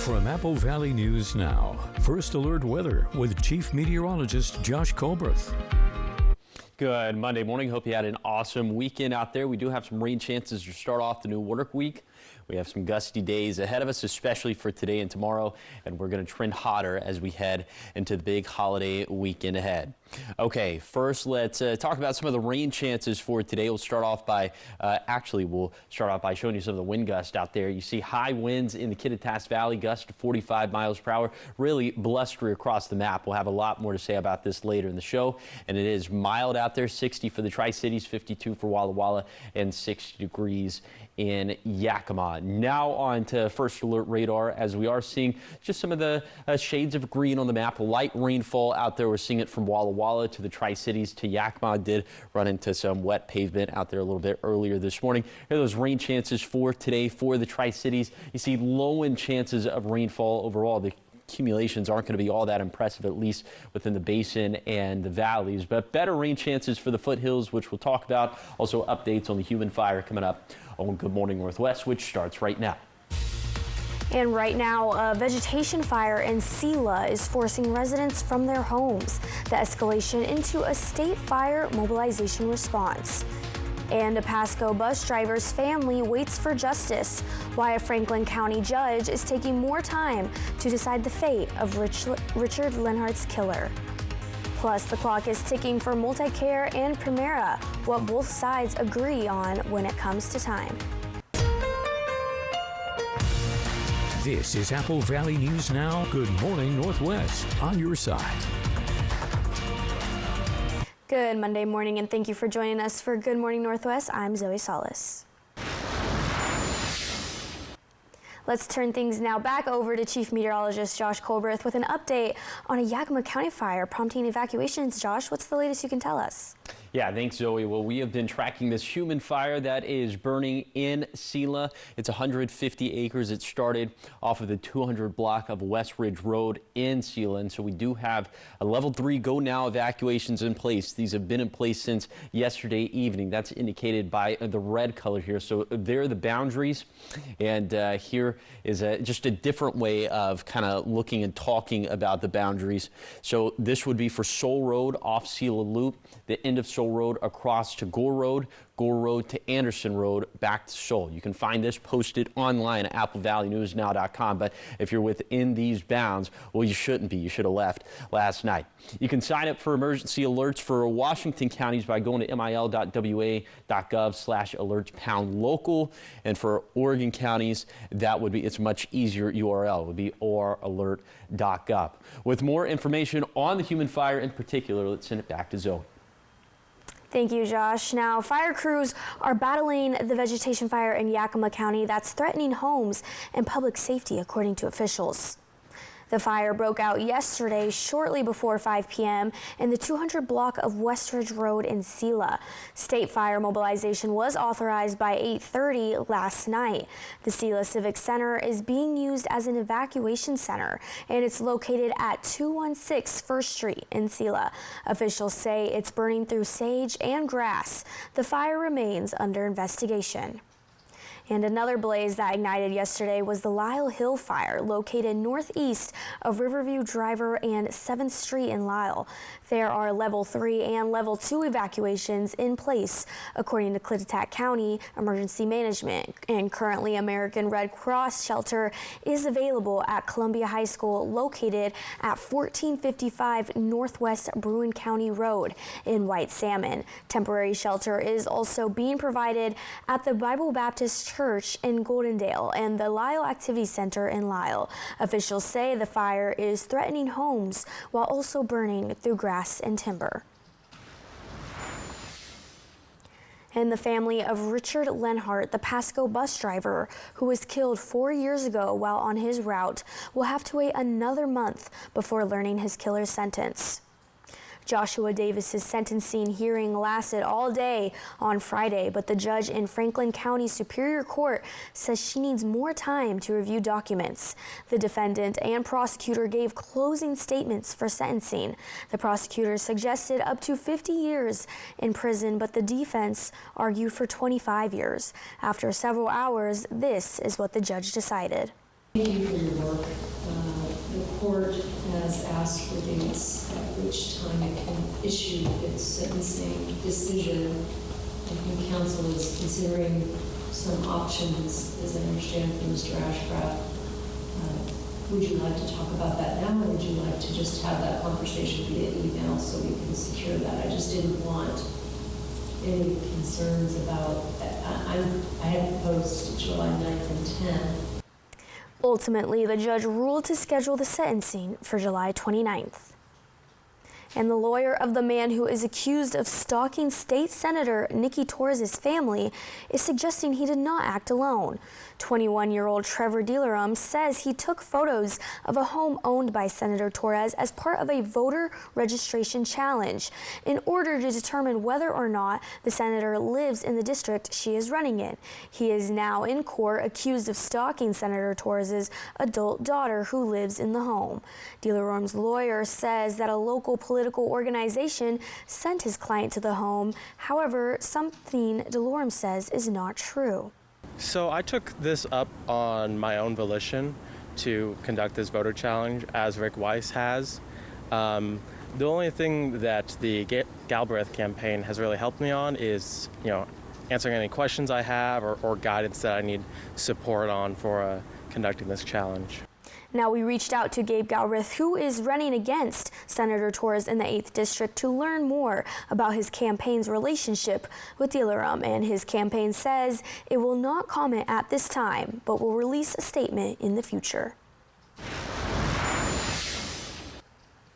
From Apple Valley News Now, First Alert Weather with Chief Meteorologist Josh Colbreth. Good Monday morning. Hope you had an awesome weekend out there. We do have some rain chances to start off the new work week. We have some gusty days ahead of us, especially for today and tomorrow, and we're going to trend hotter as we head into the big holiday weekend ahead. Okay, first let's talk about some of the rain chances for today. We'll start off by showing you some of the wind gusts out there. You see high winds in the Kittitas Valley, gusts to 45 miles per hour, really blustery across the map. We'll have a lot more to say about this later in the show, and it is mild out there, 60 for the Tri-Cities, 52 for Walla Walla, and 60 degrees in Yakima. Now on to First Alert radar, as we are seeing just some of the shades of green on the map. Light rainfall out there. We're seeing it from Walla Walla to the Tri-Cities to Yakima. Did run into some wet pavement out there a little bit earlier this morning. Here are those rain chances for today for the Tri-Cities. You see low end chances of rainfall overall. The accumulations aren't going to be all that impressive, at least within the basin and the valleys, but better rain chances for the foothills, which we'll talk about. Also updates on the human fire coming up on Good Morning Northwest, which starts right now. And right now, a vegetation fire in Selah is forcing residents from their homes. The escalation into a state fire mobilization response. And a Pasco bus driver's family waits for justice, why a Franklin County judge is taking more time to decide the fate of Richard Lenhart's killer. Plus, the clock is ticking for Multicare and Primera, what both sides agree on when it comes to time. This is Apple Valley News Now. Good Morning Northwest, on your side. Good Monday morning, and thank you for joining us for Good Morning Northwest. I'm Zoe Salas. Let's turn things now back over to Chief Meteorologist Josh Colbreth with an update on a Yakima County fire prompting evacuations. Josh, what's the latest you can tell us? Yeah, thanks, Zoe. Well, we have been tracking this human fire that is burning in Selah. It's 150 acres. It started off of the 200 block of West Ridge Road in Selah. And so we do have a level 3 go now evacuations in place. These have been in place since yesterday evening. That's indicated by the red color here. So there are the boundaries. And here is just a different way of kind of looking and talking about the boundaries. So this would be for Soul Road off Selah Loop, the end of Soul Road across to Gore Road to Anderson Road, back to Soul. You can find this posted online at applevalleynewsnow.com, but if you're within these bounds, well, you shouldn't be. You should have left last night. You can sign up for emergency alerts for Washington counties by going to mil.wa.gov/alerts/local, and for Oregon counties, it's a much easier URL. It would be oralert.gov. With more information on the human fire in particular, let's send it back to Zoe. Thank you, Josh. Now, fire crews are battling the vegetation fire in Yakima County that's threatening homes and public safety, according to officials. The fire broke out yesterday shortly before 5 p.m. in the 200 block of West Ridge Road in Selah. State fire mobilization was authorized by 8:30 last night. The Selah Civic Center is being used as an evacuation center, and it's located at 216 First Street in Selah. Officials say it's burning through sage and grass. The fire remains under investigation. And another blaze that ignited yesterday was the Lyle Hill fire, located northeast of Riverview Driver and 7th Street in Lyle. There are level 3 and level 2 evacuations in place, according to Clittitat County Emergency Management. And currently, American Red Cross shelter is available at Columbia High School, located at 1455 Northwest Bruin County Road in White Salmon. Temporary shelter is also being provided at the Bible Baptist Church in Goldendale and the Lyle Activity Center in Lyle. Officials say the fire is threatening homes while also burning through grass and timber. And the family of Richard Lenhart, the Pasco bus driver who was killed 4 years ago while on his route, will have to wait another month before learning his killer's sentence. Joshua Davis's sentencing hearing lasted all day on Friday, but the judge in Franklin County Superior Court says she needs more time to review documents. The defendant and prosecutor gave closing statements for sentencing. The prosecutor suggested up to 50 years in prison, but the defense argued for 25 years. After several hours, this is what the judge decided. Thank you for your work. The court has asked for dates at which time it can issue its sentencing decision. I think counsel is considering some options, as I understand from Mr. Ashcraft. Would you like to talk about that now, or would you like to just have that conversation via email so we can secure that? I just didn't want any concerns about, I had proposed July 9th and 10th. Ultimately, the judge ruled to schedule the sentencing for July 29th. And the lawyer of the man who is accused of stalking State Senator Nikki Torres' family is suggesting he did not act alone. 21-year-old Trevor Delarum says he took photos of a home owned by Senator Torres as part of a voter registration challenge in order to determine whether or not the senator lives in the district she is running in. He is now in court accused of stalking Senator Torres' adult daughter who lives in the home. Delarum's lawyer says that a local political organization sent his client to the home. However, something Delarum says is not true. So I took this up on my own volition to conduct this voter challenge, as Rick Weiss has. The only thing that the Galbraith campaign has really helped me on is, answering any questions I have or guidance that I need support on for conducting this challenge. Now, we reached out to Gabe Galbraith, who is running against Senator Torres in the 8th District, to learn more about his campaign's relationship with Delarum, and his campaign says it will not comment at this time, but will release a statement in the future.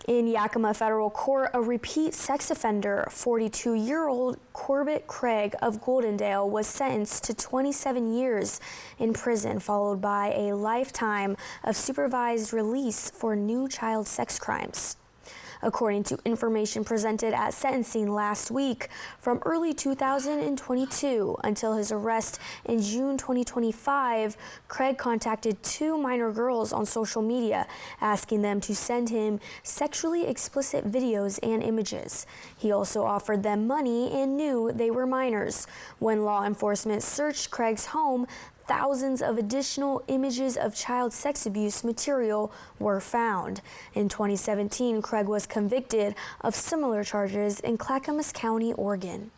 In Yakima Federal Court, a repeat sex offender, 42-year-old Corbett Craig of Goldendale, was sentenced to 27 years in prison, followed by a lifetime of supervised release for new child sex crimes. According to information presented at sentencing last week, from early 2022 until his arrest in June 2025, Craig contacted 2 minor girls on social media, asking them to send him sexually explicit videos and images. He also offered them money and knew they were minors. When law enforcement searched Craig's home, thousands of additional images of child sex abuse material were found. In 2017, Craig was convicted of similar charges in Clackamas County, Oregon.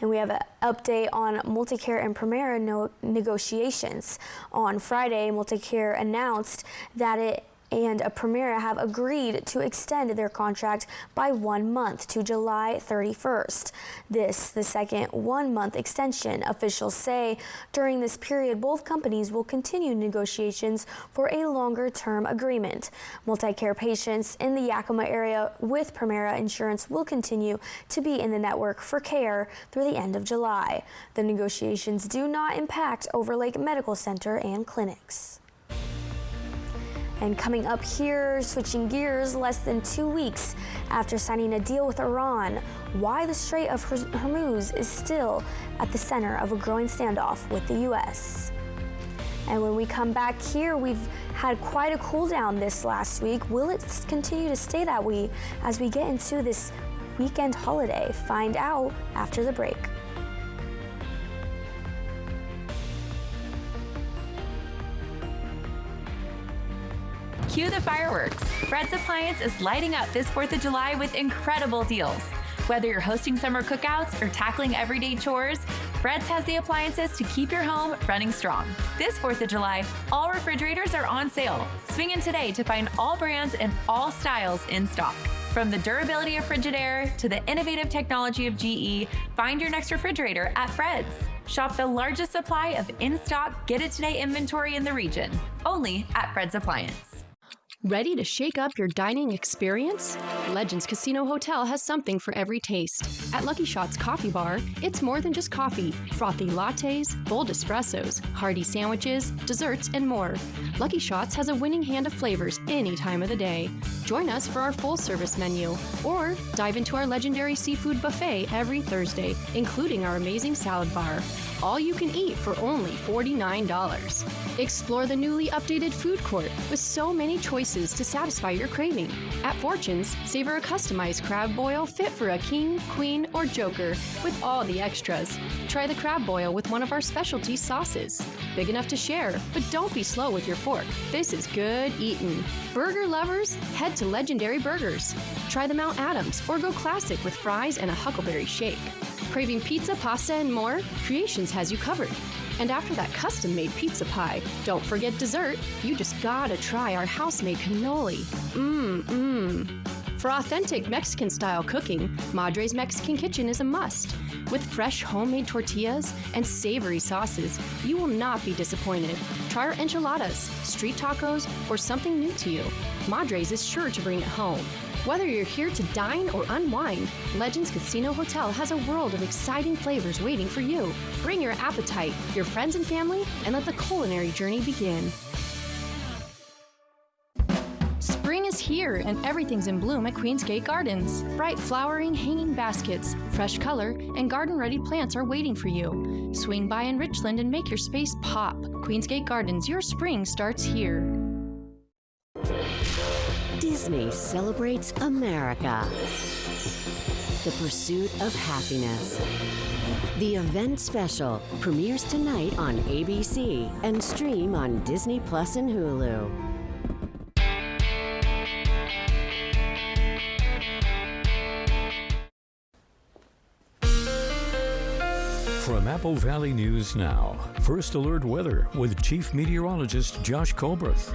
And we have an update on Multicare and Premera negotiations. On Friday, Multicare announced that it and Premera have agreed to extend their contract by 1 month to July 31st. This, the second 1-month extension. Officials say during this period, both companies will continue negotiations for a longer-term agreement. Multicare patients in the Yakima area with Premera insurance will continue to be in the network for care through the end of July. The negotiations do not impact Overlake Medical Center and clinics. And coming up here, switching gears, less than 2 weeks after signing a deal with Iran, why the Strait of Hormuz is still at the center of a growing standoff with the U.S. And when we come back here, we've had quite a cool down this last week. Will it continue to stay that way as we get into this weekend holiday? Find out after the break. Cue the fireworks. Fred's Appliance is lighting up this 4th of July with incredible deals. Whether you're hosting summer cookouts or tackling everyday chores, Fred's has the appliances to keep your home running strong. This 4th of July, all refrigerators are on sale. Swing in today to find all brands and all styles in stock. From the durability of Frigidaire to the innovative technology of GE, find your next refrigerator at Fred's. Shop the largest supply of in-stock, get-it-today inventory in the region, only at Fred's Appliance. Ready to shake up your dining experience? Legends Casino Hotel has something for every taste. At Lucky Shots Coffee Bar, it's more than just coffee. Frothy lattes, bold espressos, hearty sandwiches, desserts, and more. Lucky Shots has a winning hand of flavors any time of the day. Join us for our full-service menu, or dive into our legendary seafood buffet every Thursday, including our amazing salad bar. all you can eat for only $49. Explore the newly updated food court with so many choices to satisfy your craving. At Fortune's, savor a customized crab boil fit for a king, queen, or joker with all the extras. Try the crab boil with one of our specialty sauces. Big enough to share, but don't be slow with your fork. This is good eating. Burger lovers, head to Legendary Burgers. Try the Mount Adams or go classic with fries and a Huckleberry shake. Craving pizza, pasta, and more? Creations has you covered. And after that custom-made pizza pie, don't forget dessert. You just gotta try our house-made cannoli. For authentic Mexican-style cooking, Madre's Mexican Kitchen is a must. With fresh homemade tortillas and savory sauces, you will not be disappointed. Try our enchiladas, street tacos, or something new to you. Madre's is sure to bring it home. Whether you're here to dine or unwind, Legends Casino Hotel has a world of exciting flavors waiting for you. Bring your appetite, your friends and family, and let the culinary journey begin. Spring is here and everything's in bloom at Queensgate Gardens. Bright flowering hanging baskets, fresh color, and garden-ready plants are waiting for you. Swing by in Richland and make your space pop. Queensgate Gardens, your spring starts here. Disney celebrates America. The pursuit of happiness. The event special premieres tonight on ABC and stream on Disney Plus and Hulu. From Apple Valley News Now, First Alert Weather with Chief Meteorologist Josh Colberth.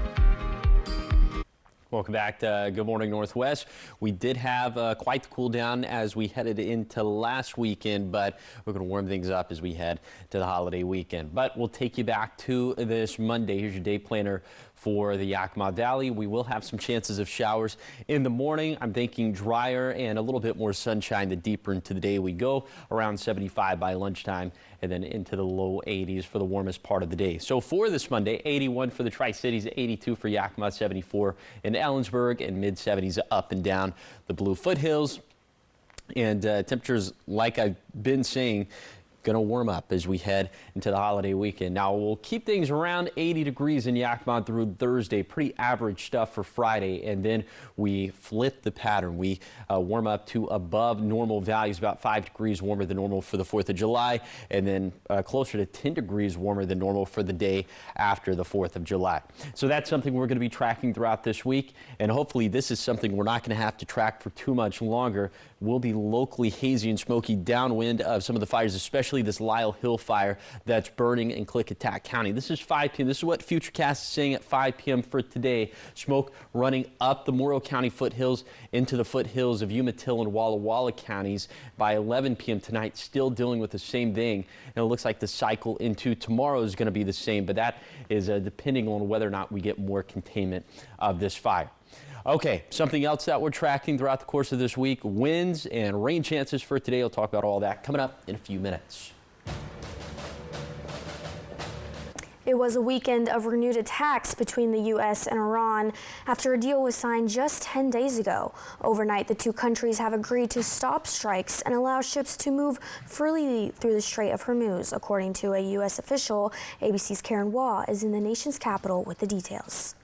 Welcome back to Good Morning Northwest. We did have quite the cool down as we headed into last weekend, but we're going to warm things up as we head to the holiday weekend. But we'll take you back to this Monday. Here's your day planner for the Yakima Valley. We will have some chances of showers in the morning. I'm thinking drier and a little bit more sunshine the deeper into the day we go, around 75 by lunchtime, and then into the low 80s for the warmest part of the day. So for this Monday, 81 for the Tri-Cities, 82 for Yakima, 74 in Ellensburg, and mid-70s up and down the Blue Foothills. And temperatures, like I've been saying, going to warm up as we head into the holiday weekend. Now, we'll keep things around 80 degrees in Yakima through Thursday. Pretty average stuff for Friday. And then we flip the pattern. We warm up to above normal values, about 5 degrees warmer than normal for the 4th of July, and then closer to 10 degrees warmer than normal for the day after the 4th of July. So that's something we're going to be tracking throughout this week. And hopefully this is something we're not going to have to track for too much longer. We'll be locally hazy and smoky downwind of some of the fires, especially this Lyle Hill fire that's burning in Klickitat County. This is 5 p.m. This is what Futurecast is saying at 5 p.m. for today. Smoke running up the Morrow County foothills into the foothills of Umatilla and Walla Walla counties by 11 p.m. tonight, still dealing with the same thing. And it looks like the cycle into tomorrow is going to be the same, but that is depending on whether or not we get more containment of this fire. Okay, something else that we're tracking throughout the course of this week, winds and rain chances for today. We'll talk about all that coming up in a few minutes. It was a weekend of renewed attacks between the U.S. and Iran after a deal was signed just 10 days ago. Overnight, the two countries have agreed to stop strikes and allow ships to move freely through the Strait of Hormuz. According to a U.S. official, ABC's Karen Waugh is in the nation's capital with the details.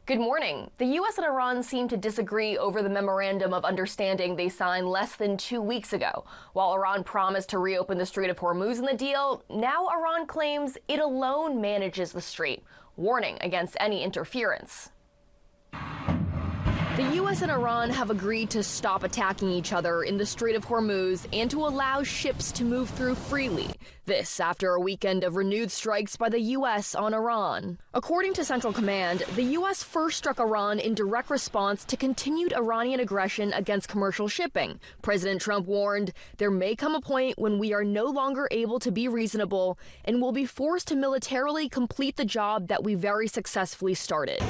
Good morning. The U.S. and Iran seem to disagree over the memorandum of understanding they signed less than 2 weeks ago. While Iran promised to reopen the Strait of Hormuz in the deal, now Iran claims it alone manages the strait, warning against any interference. The U.S. and Iran have agreed to stop attacking each other in the Strait of Hormuz and to allow ships to move through freely. This after a weekend of renewed strikes by the U.S. on Iran. According to Central Command, the U.S. first struck Iran in direct response to continued Iranian aggression against commercial shipping. President Trump warned, there may come a point when we are no longer able to be reasonable and will be forced to militarily complete the job that we very successfully started.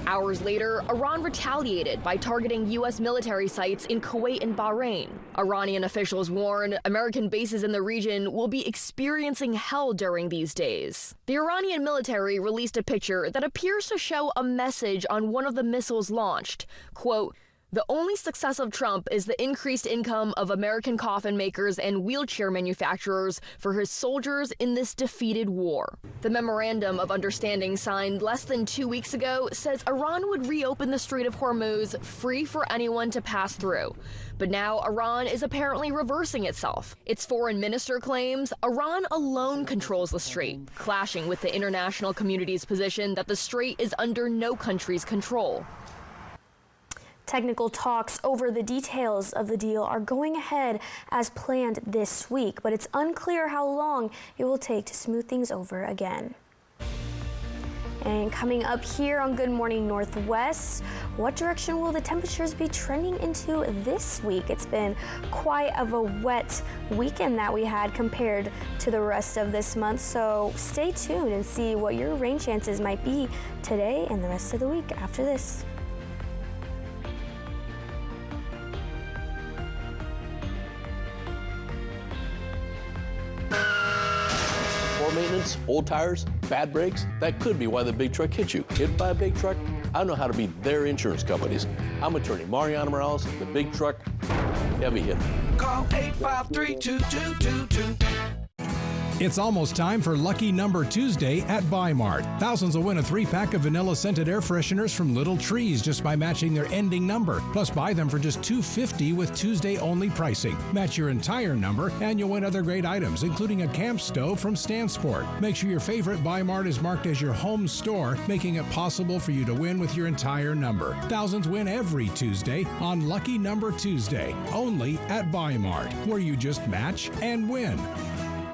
Hours later, Iran retaliated by targeting U.S. military sites in Kuwait and Bahrain. Iranian officials warn American bases in the region will be experiencing hell during these days. The Iranian military released a picture that appears to show a message on one of the missiles launched. Quote, The only success of Trump is the increased income of American coffin makers and wheelchair manufacturers for his soldiers in this defeated war. The memorandum of understanding signed less than 2 weeks ago says Iran would reopen the Strait of Hormuz free for anyone to pass through. But now Iran is apparently reversing itself. Its foreign minister claims Iran alone controls the strait, clashing with the international community's position that the strait is under no country's control. Technical talks over the details of the deal are going ahead as planned this week, but it's unclear how long it will take to smooth things over again. And coming up here on Good Morning Northwest, what direction will the temperatures be trending into this week? It's been quite of a wet weekend that we had compared to the rest of this month, so stay tuned and see what your rain chances might be today and the rest of the week after this. Maintenance, old tires, bad brakes, that could be why the big truck hit you. Hit by a big truck? I know how to beat their insurance companies. I'm attorney Mariano Morales, the big truck heavy hitter. Call 853-2222. It's almost time for Lucky Number Tuesday at Bi-Mart. Thousands will win a 3-pack of vanilla-scented air fresheners from Little Trees just by matching their ending number. Plus, buy them for just $2.50 with Tuesday-only pricing. Match your entire number, and you'll win other great items, including a camp stove from Stansport. Make sure your favorite Bi-Mart is marked as your home store, making it possible for you to win with your entire number. Thousands win every Tuesday on Lucky Number Tuesday, only at Bi-Mart, where you just match and win.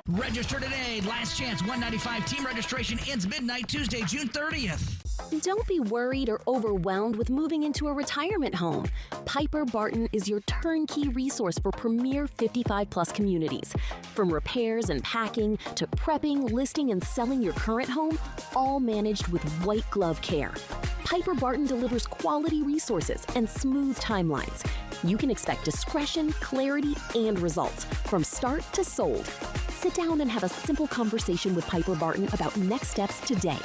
Register today. Last chance 195 team registration ends midnight Tuesday, June 30th. Don't be worried or overwhelmed with moving into a retirement home. Piper Barton is your turnkey resource for premier 55-plus communities. From repairs and packing to prepping, listing, and selling your current home, all managed with white glove care. Piper Barton delivers quality resources and smooth timelines. You can expect discretion, clarity, and results from start to sold. Sit down and have a simple conversation with Piper Barton about next steps today.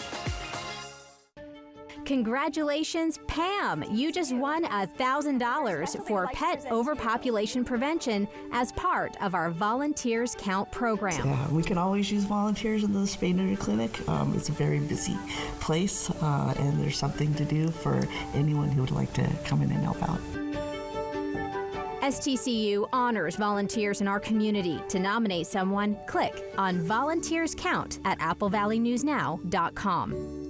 Congratulations, Pam! You just won $1,000 for pet overpopulation prevention as part of our Volunteers Count program. Yeah, we can always use volunteers in the spay neuter clinic. It's a very busy place, and there's something to do for anyone who would like to come in and help out. STCU honors volunteers in our community. To nominate someone, click on Volunteers Count at applevalleyNewsNow.com.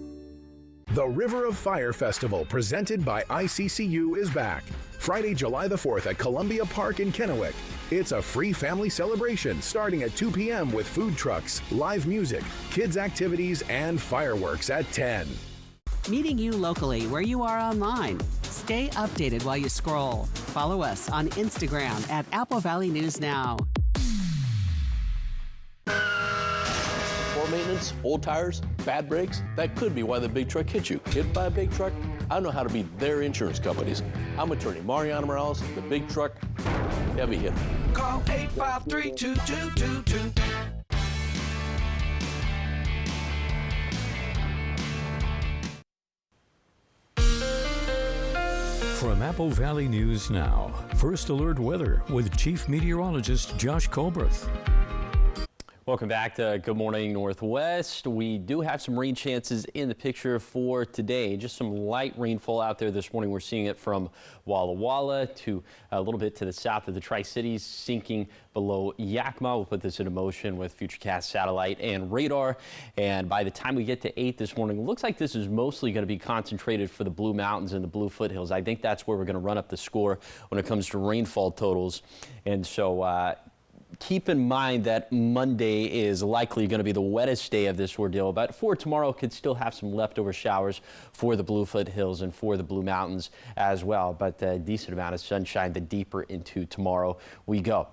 The River of Fire Festival, presented by ICCU, is back. Friday, July the 4th at Columbia Park in Kennewick. It's a free family celebration starting at 2 p.m. with food trucks, live music, kids' activities, and fireworks at 10. Meeting you locally where you are online. Stay updated while you scroll. Follow us on Instagram at Apple Valley News Now. Poor maintenance, old tires, bad brakes, that could be why the big truck hit you. Hit by a big truck? I know how to beat their insurance companies. I'm attorney Mariano Morales, the big truck heavy hitter. Call 853-2222. From Apple Valley News Now, First Alert Weather with Chief Meteorologist Josh Colbreth. Welcome back to Good Morning Northwest. We do have some rain chances in the picture for today. Just some light rainfall out there this morning. We're seeing it from Walla Walla to a little bit to the south of the Tri-Cities, sinking below Yakima. We'll put this into motion with Futurecast satellite and radar. And by the time we get to 8 this morning, it looks like this is mostly going to be concentrated for the Blue Mountains and the Blue Foothills. I think that's where we're going to run up the score when it comes to rainfall totals. And so, keep in mind that Monday is likely going to be the wettest day of this ordeal, but for tomorrow could still have some leftover showers for the Blue Foothills and for the Blue Mountains as well, but a decent amount of sunshine the deeper into tomorrow we go.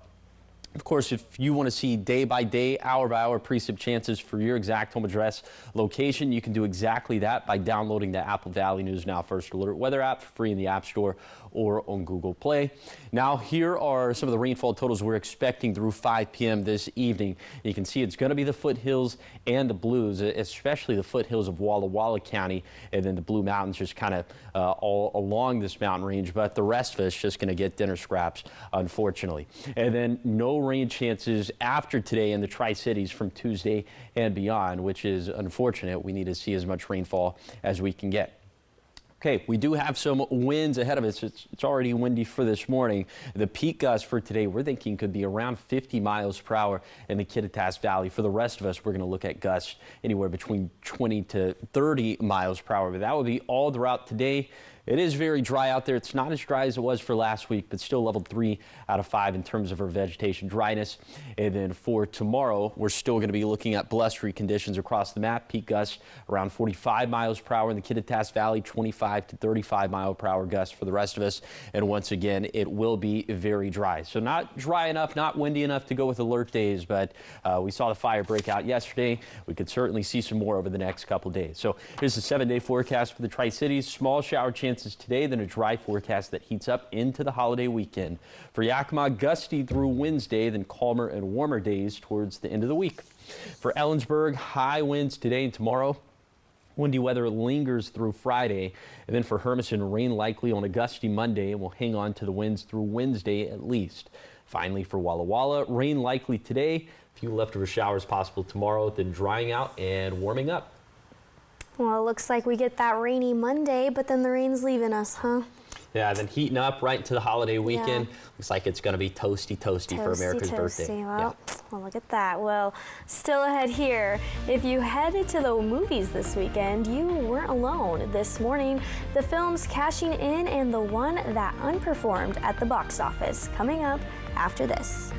Of course, if you want to see day-by-day, hour-by-hour precip chances for your exact home address location, you can do exactly that by downloading the Apple Valley News Now First Alert weather app for free in the App Store or on Google Play. Now, here are some of the rainfall totals we're expecting through 5 p.m. this evening. You can see it's going to be the foothills and the blues, especially the foothills of Walla Walla County, and then the Blue Mountains just kind of all along this mountain range. But the rest of us just going to get dinner scraps, unfortunately. And then no rain chances after today in the Tri-Cities from Tuesday and beyond, which is unfortunate. We need to see as much rainfall as we can get. Okay, we do have some winds ahead of us. It's already windy for this morning. The peak gusts for today, we're thinking could be around 50 miles per hour in the Kittitas Valley. For the rest of us, we're going to look at gusts anywhere between 20 to 30 miles per hour. But that will be all throughout today. It is very dry out there. It's not as dry as it was for last week, but still level 3 out of 5 in terms of our vegetation dryness. And then for tomorrow, we're still going to be looking at blustery conditions across the map. Peak gusts around 45 miles per hour in the Kittitas Valley, 25 to 35 mile per hour gusts for the rest of us. And once again, it will be very dry. So not dry enough, not windy enough to go with alert days, but we saw the fire break out yesterday. We could certainly see some more over the next couple days. So here's the 7-day forecast for the Tri-Cities. Small shower chances today, then a dry forecast that heats up into the holiday weekend. For Yakima, gusty through Wednesday, then calmer and warmer days towards the end of the week. For Ellensburg, high winds today and tomorrow. Windy weather lingers through Friday. And then for Hermiston, rain likely on a gusty Monday, and we'll hang on to the winds through Wednesday at least. Finally, for Walla Walla, rain likely today. A few leftover showers possible tomorrow, then drying out and warming up. Well, it looks like we get that rainy Monday, but then the rain's leaving us, huh? Yeah, then heating up right into the holiday weekend. Yeah. Looks like it's going to be toasty for America's birthday. Well, look at that. Well, still ahead here. If you headed to the movies this weekend, you weren't alone. This morning, the films cashing in and the one that unperformed at the box office. Coming up after this.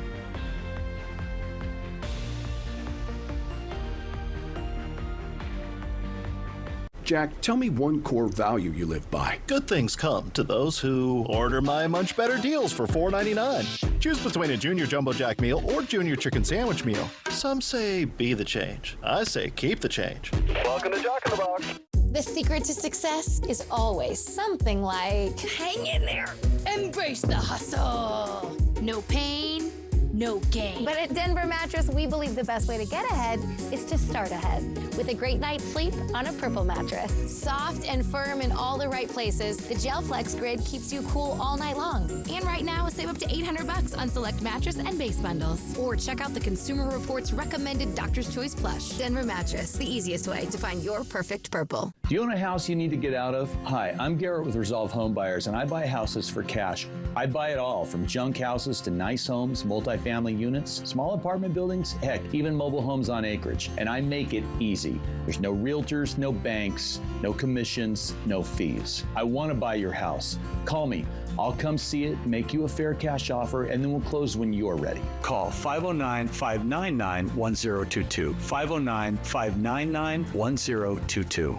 Jack, tell me one core value you live by. Good things come to those who order my Munch Better deals for $4.99. Choose between a Junior Jumbo Jack meal or Junior Chicken Sandwich meal. Some say be the change. I say keep the change. Welcome to Jack in the Box. The secret to success is always something like hang in there, embrace the hustle. No pain, no gain. But at Denver Mattress, we believe the best way to get ahead is to start ahead with a great night's sleep on a Purple mattress. Soft and firm in all the right places, the GelFlex Grid keeps you cool all night long. And right now, save up to $800 on select mattress and base bundles. Or check out the Consumer Reports recommended Doctor's Choice Plush. Denver Mattress, the easiest way to find your perfect Purple. Do you own a house you need to get out of? Hi, I'm Garrett with Resolve Home Buyers, and I buy houses for cash. I buy it all, from junk houses to nice homes, multifamily units, small apartment buildings, heck, even mobile homes on acreage. And I make it easy. There's no realtors, no banks, no commissions, no fees. I want to buy your house. Call me. I'll come see it, make you a fair cash offer, and then we'll close when you're ready. Call 509-599-1022. 509-599-1022.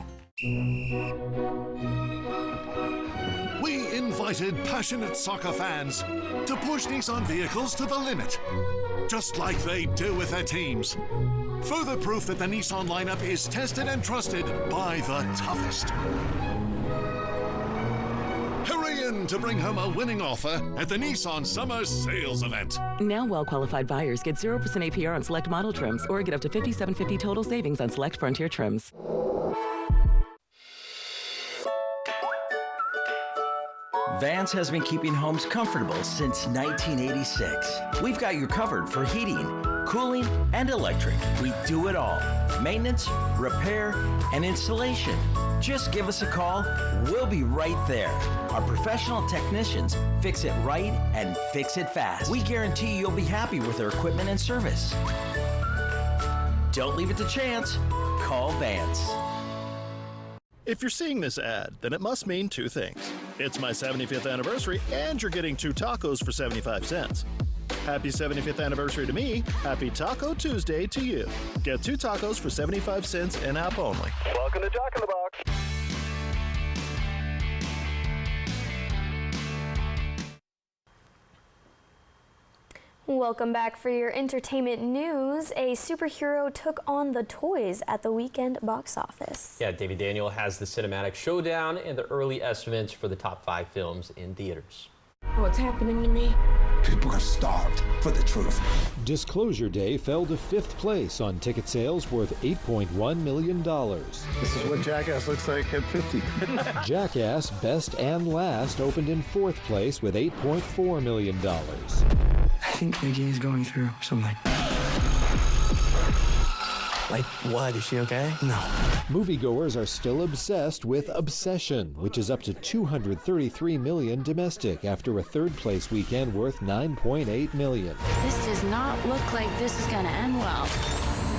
We invited passionate soccer fans to push Nissan vehicles to the limit, just like they do with their teams. Further proof that the Nissan lineup is tested and trusted by the toughest. Hurry in to bring home a winning offer at the Nissan Summer Sales Event. Now well-qualified buyers get 0% APR on select model trims or get up to $5,750 total savings on select Frontier trims. Vance has been keeping homes comfortable since 1986. We've got you covered for heating, cooling, and electric. We do it all. Maintenance, repair, and installation. Just give us a call. We'll be right there. Our professional technicians fix it right and fix it fast. We guarantee you'll be happy with our equipment and service. Don't leave it to chance. Call Vance. If you're seeing this ad, then it must mean two things. It's my 75th anniversary, and you're getting 2 tacos for 75 cents. Happy 75th anniversary to me. Happy Taco Tuesday to you. Get 2 tacos for 75 cents in app only. Welcome to Jack in the Box. Welcome back for your entertainment news. A superhero took on the toys at the weekend box office. Yeah, David Daniel has the cinematic showdown and the early estimates for the top 5 films in theaters. What's happening to me? People are starved for the truth. Disclosure Day fell to 5th place on ticket sales worth $8.1 million. This is what Jackass looks like at 50. Jackass Best and Last opened in 4th place with $8.4 million. I think Nikki is going through something. Like what? Is she okay? No. Moviegoers are still obsessed with Obsession, which is up to $233 million domestic after a 3rd place weekend worth $9.8 million. This does not look like this is gonna end well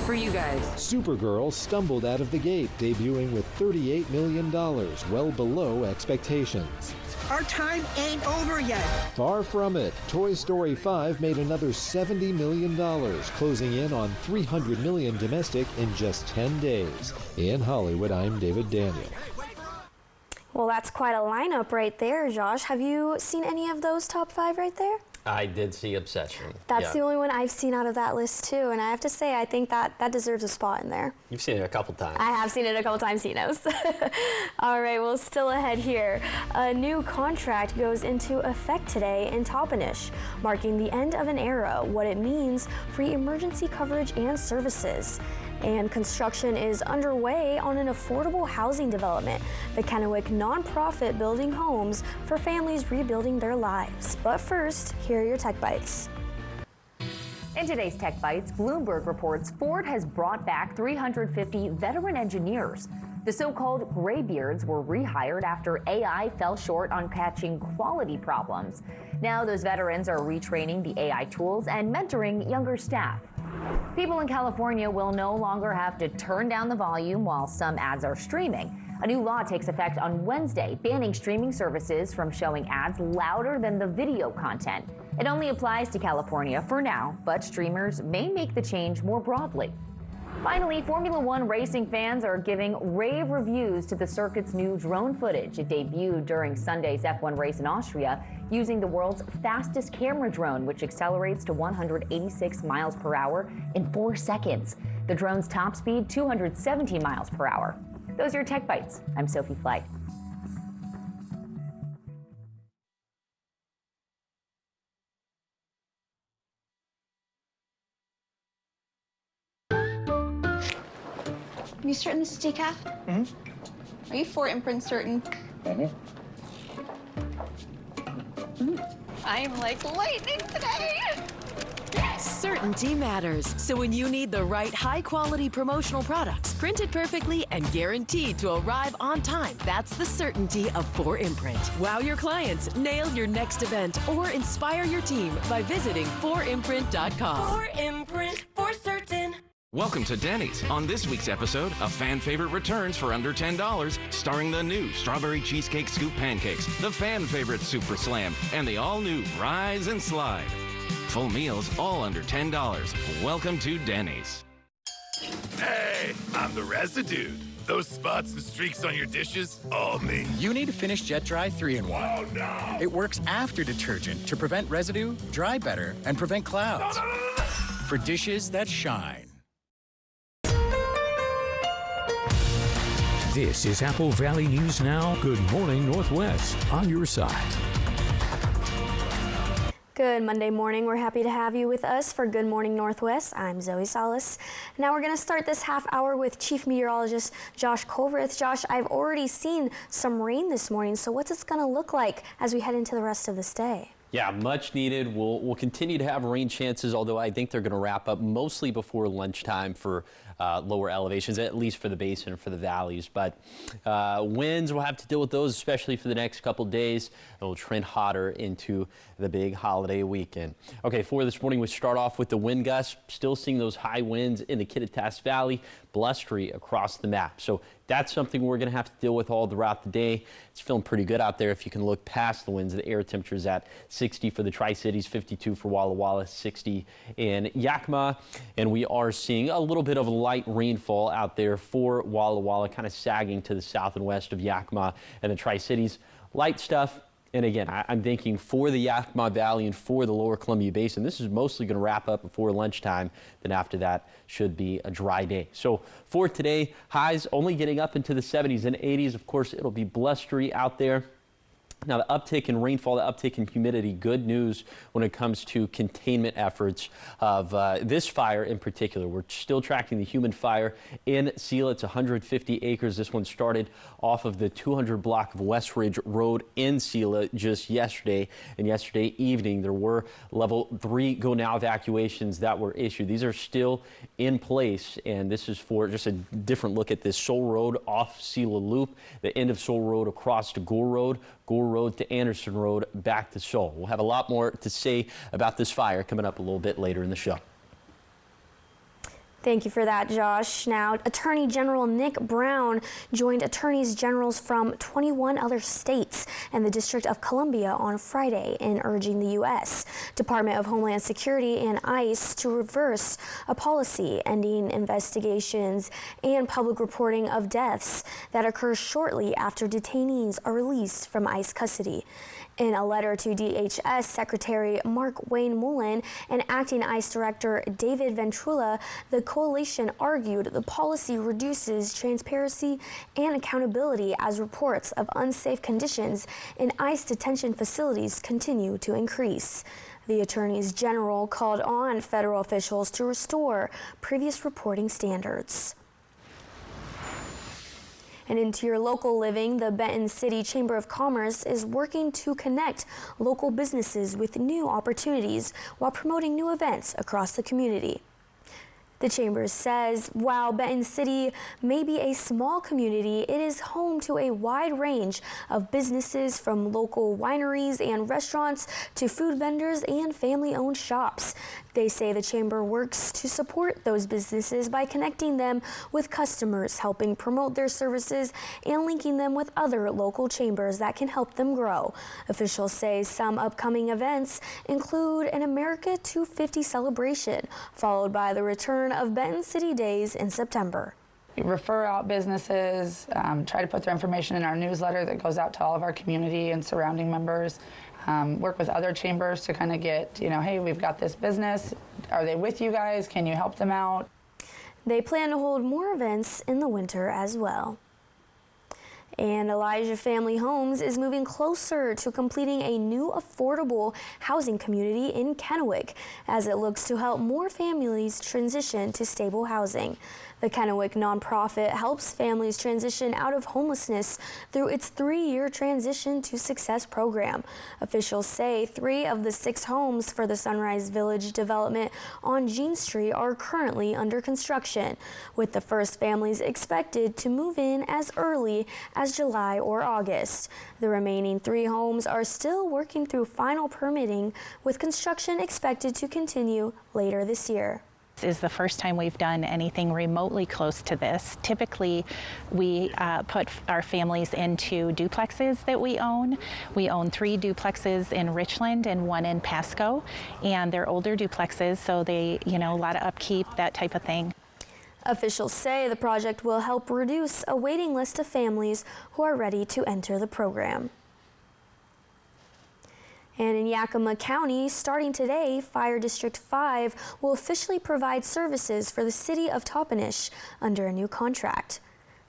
for you guys. Supergirl stumbled out of the gate, debuting with $38 million, well below expectations. Our time ain't over yet. Far from it. Toy Story 5 made another $70 million, closing in on $300 million domestic in just 10 days. In Hollywood, I'm David Daniel. Well, that's quite a lineup right there, Josh. Have you seen any of those top 5 right there? I did see Obsession. That's the only one I've seen out of that list too, and I have to say I think that deserves a spot in there. You've seen it a couple times. I have seen it a couple times, he knows. All right, well, still ahead here. A new contract goes into effect today in Toppenish, marking the end of an era, what it means for emergency coverage and services. And construction is underway on an affordable housing development, the Kennewick nonprofit building homes for families rebuilding their lives. But first, here are your Tech Bites. In today's Tech Bites, Bloomberg reports Ford has brought back 350 veteran engineers. The so-called graybeards were rehired after AI fell short on catching quality problems. Now those veterans are retraining the AI tools and mentoring younger staff. People in California will no longer have to turn down the volume while some ads are streaming. A new law takes effect on Wednesday, banning streaming services from showing ads louder than the video content. It only applies to California for now, but streamers may make the change more broadly. Finally, Formula One racing fans are giving rave reviews to the circuit's new drone footage. It debuted during Sunday's F1 race in Austria using the world's fastest camera drone, which accelerates to 186 miles per hour in 4 seconds. The drone's top speed, 217 miles per hour. Those are your Tech Bites. I'm Sophie Flight. Are you certain this is decaf? Mm-hmm. Are you 4imprint certain? Mm-hmm. I am like lightning today. Certainty matters. So when you need the right high-quality promotional products, printed perfectly and guaranteed to arrive on time, that's the certainty of 4imprint. Wow your clients, nail your next event, or inspire your team by visiting 4imprint.com. 4imprint, for certain. Welcome to Denny's. On this week's episode, a fan favorite returns for under $10, starring the new Strawberry Cheesecake Scoop Pancakes, the fan favorite Super Slam, and the all-new Rise and Slide. Full meals, all under $10. Welcome to Denny's. Hey, I'm the residue. Those spots and streaks on your dishes, all me. You need Finish Jet Dry 3-in-1. Oh, no. It works after detergent to prevent residue, dry better, and prevent clouds. No. For dishes that shine. This is Apple Valley News Now. Good morning, Northwest. On your side. Good Monday morning. We're happy to have you with us for Good Morning Northwest. I'm Zoe Salas. Now we're going to start this half hour with Chief Meteorologist Josh Colbreth. Josh, I've already seen some rain this morning, so what's it going to look like as we head into the rest of this day? Yeah, much needed. We'll continue to have rain chances, although I think they're going to wrap up mostly before lunchtime for lower elevations, at least for the basin and for the valleys. But winds, we'll have to deal with those, especially for the next couple days. It will trend hotter into the big holiday weekend. Okay, for this morning, we start off with the wind gusts. Still seeing those high winds in the Kittitas Valley, blustery across the map. So that's something we're going to have to deal with all throughout the day. It's feeling pretty good out there if you can look past the winds. The air temperature is at 60 for the Tri-Cities, 52 for Walla Walla, 60 in Yakima. And we are seeing a little bit of light rainfall out there for Walla Walla, kind of sagging to the south and west of Yakima and the Tri-Cities. Light stuff And again, I'm thinking for the Yakima Valley and for the Lower Columbia Basin, this is mostly going to wrap up before lunchtime. Then after that should be a dry day. So for today, highs only getting up into the 70s and 80s. Of course, it'll be blustery out there. Now, the uptick in rainfall, the uptick in humidity, good news when it comes to containment efforts of this fire in particular. We're still tracking the human fire in Selah. It's 150 acres. This one started off of the 200 block of West Ridge Road in Selah just yesterday. And yesterday evening, there were level 3 go now evacuations that were issued. These are still in place. And this is for just a different look at this Soul Road off Selah Loop, the end of Soul Road across to Gore Road to Anderson Road, back to Soul. We'll have a lot more to say about this fire coming up a little bit later in the show. Thank you for that, Josh. Now, Attorney General Nick Brown joined attorneys generals from 21 other states and the District of Columbia on Friday in urging the U.S. Department of Homeland Security and ICE to reverse a policy ending investigations and public reporting of deaths that occur shortly after detainees are released from ICE custody. In a letter to DHS Secretary Mark Wayne Mullen and Acting ICE Director David Ventrula, the coalition argued the policy reduces transparency and accountability as reports of unsafe conditions in ICE detention facilities continue to increase. The attorneys general called on federal officials to restore previous reporting standards. And into your local living, the Benton City Chamber of Commerce is working to connect local businesses with new opportunities while promoting new events across the community. The Chamber says while Benton City may be a small community, it is home to a wide range of businesses from local wineries and restaurants to food vendors and family-owned shops. They say the Chamber works to support those businesses by connecting them with customers, helping promote their services, and linking them with other local chambers that can help them grow. Officials say some upcoming events include an America 250 celebration, followed by the return of Benton City Days in September. We refer out businesses, try to put their information in our newsletter that goes out to all of our community and surrounding members. Work with other chambers to kind of get, hey, we've got this business. Are they with you guys? Can you help them out? They plan to hold more events in the winter as well. And Elijah Family Homes is moving closer to completing a new affordable housing community in Kennewick as it looks to help more families transition to stable housing. The Kennewick nonprofit helps families transition out of homelessness through its 3-year Transition to Success program. Officials say 3 of the 6 homes for the Sunrise Village development on Jean Street are currently under construction, with the first families expected to move in as early as July or August. The remaining 3 homes are still working through final permitting, with construction expected to continue later this year. This is the first time we've done anything remotely close to this. Typically, we put our families into duplexes that we own. We own 3 duplexes in Richland and 1 in Pasco, and they're older duplexes, so they, a lot of upkeep, that type of thing. Officials say the project will help reduce a waiting list of families who are ready to enter the program. And in Yakima County, starting today, Fire District 5 will officially provide services for the city of Toppenish under a new contract.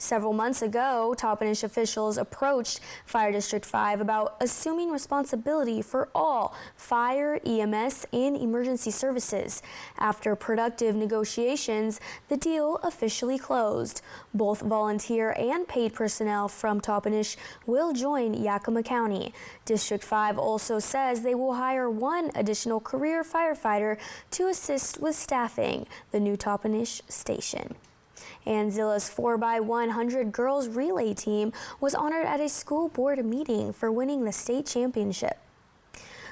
Several months ago, Toppenish officials approached Fire District 5 about assuming responsibility for all fire, EMS, and emergency services. After productive negotiations, the deal officially closed. Both volunteer and paid personnel from Toppenish will join Yakima County. District 5 also says they will hire 1 additional career firefighter to assist with staffing the new Toppenish station. And Zilla's 4x100 girls relay team was honored at a school board meeting for winning the state championship.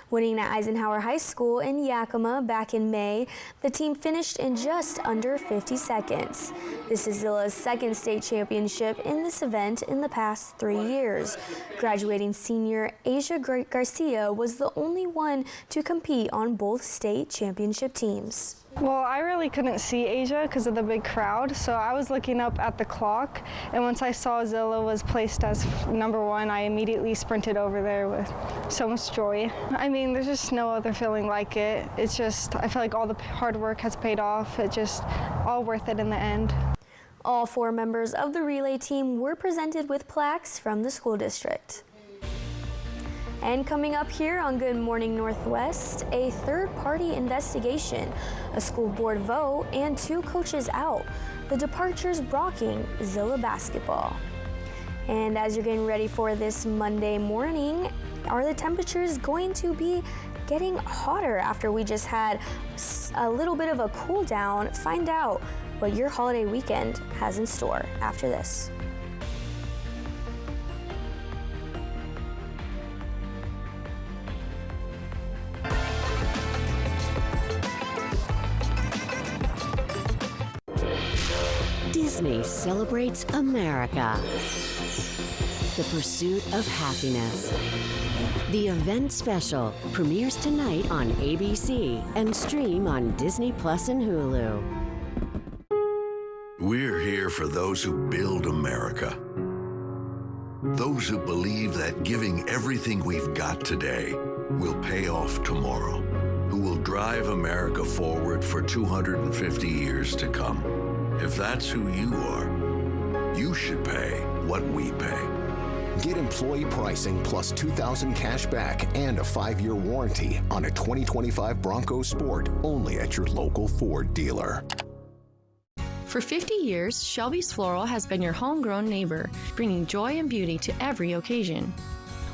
Winning at Eisenhower High School in Yakima back in May, the team finished in just under 50 seconds. This is Zilla's 2nd state championship in this event in the past 3 years. Graduating senior Asia Garcia was the only one to compete on both state championship teams. Well, I really couldn't see Asia because of the big crowd, so I was looking up at the clock, and once I saw Zilla was placed as #1, I immediately sprinted over there with so much joy. I mean, there's just no other feeling like it. It's just, I feel like all the hard work has paid off. It's just all worth it in the end. All 4 members of the relay team were presented with plaques from the school district. And coming up here on Good Morning Northwest, a third-party investigation, a school board vote, and 2 coaches out. The departures rocking Zilla basketball. And as you're getting ready for this Monday morning, are the temperatures going to be getting hotter after we just had a little bit of a cool down? Find out what your holiday weekend has in store after this. Disney celebrates America. The Pursuit of Happiness. The event special premieres tonight on ABC and stream on Disney Plus and Hulu. We're here for those who build America. Those who believe that giving everything we've got today will pay off tomorrow. Who will drive America forward for 250 years to come. If that's who you are, you should pay what we pay. Get employee pricing plus $2,000 cash back and a 5-year warranty on a 2025 Bronco Sport only at your local Ford dealer. For 50 years, Shelby's Floral has been your homegrown neighbor, bringing joy and beauty to every occasion.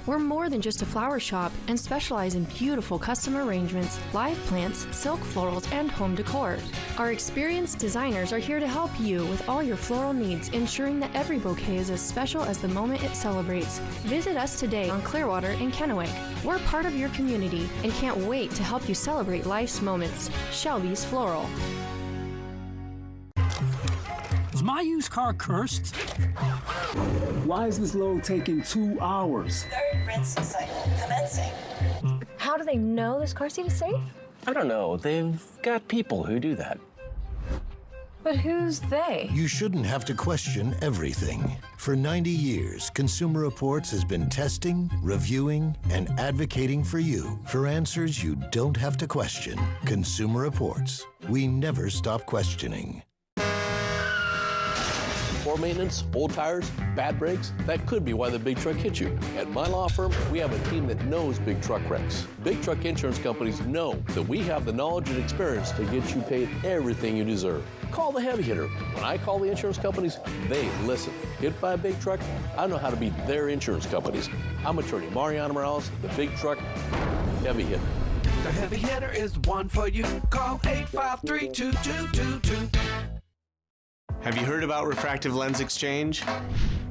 We're more than just a flower shop and specialize in beautiful custom arrangements, live plants, silk florals, and home decor. Our experienced designers are here to help you with all your floral needs, ensuring that every bouquet is as special as the moment it celebrates. Visit us today on Clearwater in Kennewick. We're part of your community and can't wait to help you celebrate life's moments. Shelby's Floral. Is my used car cursed? Why is this load taking 2 hours? Third rinsing cycle commencing. How do they know this car seat is safe? I don't know. They've got people who do that. But who's they? You shouldn't have to question everything. For 90 years, Consumer Reports has been testing, reviewing, and advocating for you for answers you don't have to question. Consumer Reports. We never stop questioning. Poor maintenance, old tires, bad brakes, that could be why the big truck hit you. At my law firm, we have a team that knows big truck wrecks. Big truck insurance companies know that we have the knowledge and experience to get you paid everything you deserve. Call the heavy hitter. When I call the insurance companies, they listen. Hit by a big truck, I know how to be their insurance companies. I'm attorney Mariano Morales, the big truck heavy hitter. The heavy hitter is the one for you. Call 853-2222. Have you heard about refractive lens exchange?